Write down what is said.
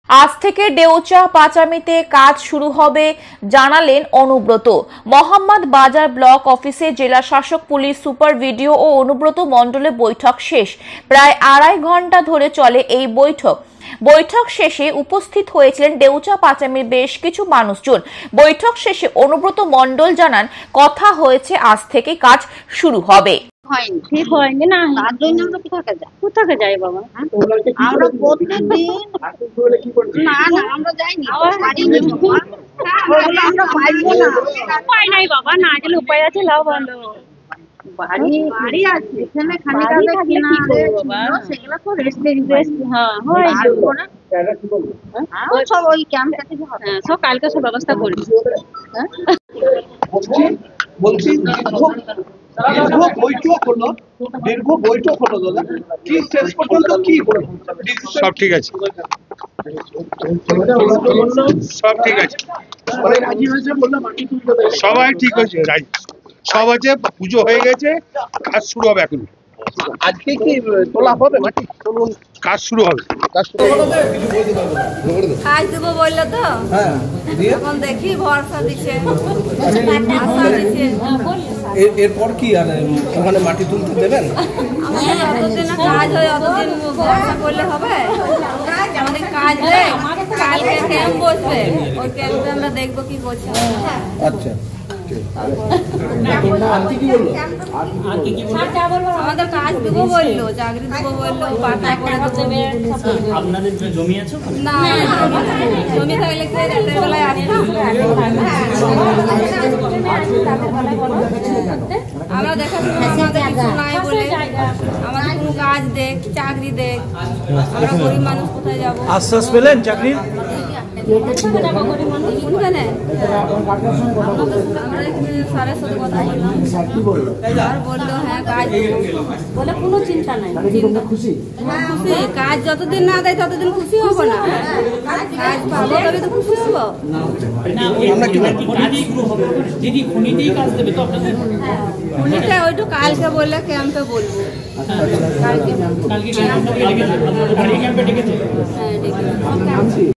আজ থেকে ডেউচা পাচামিতে কাজ শুরু হবে জানালেন অনুব্রত। মোহাম্মদ বাজার ব্লক অফিসে জেলা শাসক, পুলিশ সুপার, ভিডিও ও অনুব্রত মণ্ডলের বৈঠক শেষ। প্রায় 2.5 ঘন্টা ধরে চলে এই বৈঠক শেষে উপস্থিত হয়েছিলেন ডেউচা পাচামির বেশ কিছু মানুষজন। বৈঠক শেষে অনুব্রত মণ্ডল জানান, কথা হয়েছে আজ থেকে কাজ শুরু হবে। ঠিক হয়নি না, তার জন্য আমরা কোথাকে যাই বাবা? আমরা প্রত্যেকদিন না আমরা যাইনি, আমরা পাইবো না, উপায় নাই বাবা, না গেলে উপায় আছে। লাভ ভালো বাড়ি আছে, এখানে খানিক কিনা সেগুলো তো রেস্ট হয় সব ওই ক্যাম্প থেকে সব কালকে সব ব্যবস্থা করি। বলছি দীর্ঘ বৈঠক হলো দাদা, কি শেষ পর্যন্ত কি সব ঠিক আছে, সব ঠিক আছে, সবাই ঠিক হয়েছে, সব আছে, পুজো হয়ে গেছে, কাজ শুরু হবে। এখন আজকে কি তোলা হবে মাটি? কাজ শুরু হবে। কাজ দেবো বললো তো, এখন দেখি ভরসা দিচ্ছে। এরপর কি আর ওখানে মাটি তুলতে দেবেন? যতদিন কাজ হয় অতদিন ভরসা করলে হবে। আমাদের কাজ নেই, কালকে ক্যাম্প বসবে, ওই ক্যাম্পে আমরা দেখবো কি করছে। আচ্ছা, আমাদের কাজ দেবো বললো, চাকরি দেবো বললো, পাতা করে দেবে। আপনাদের জমি আছে না, জমি থাকলে রাতের বেলায় আসতাম। আমরা দেখাশোনা আমাদের কিছু নাই বলে, আমাদের কোনো কাজ দেখ, চাকরি দেখ। আমরা গরিব মানুষ কোথায় যাবো? আশ্বাস পেলেন চাকরির? স্যারের সাথে কথা বললাম, আর বললো হ্যাঁ কাজ বলে কোনো চিন্তা নাই। খুশি, কাজ যতদিন না দেয় ততদিন খুশি হবো না। কাজ পাবো তবে তো খুশি হবো। খনিটা ওইটু কালকে বললে ক্যাম্পে বলবো। কালকে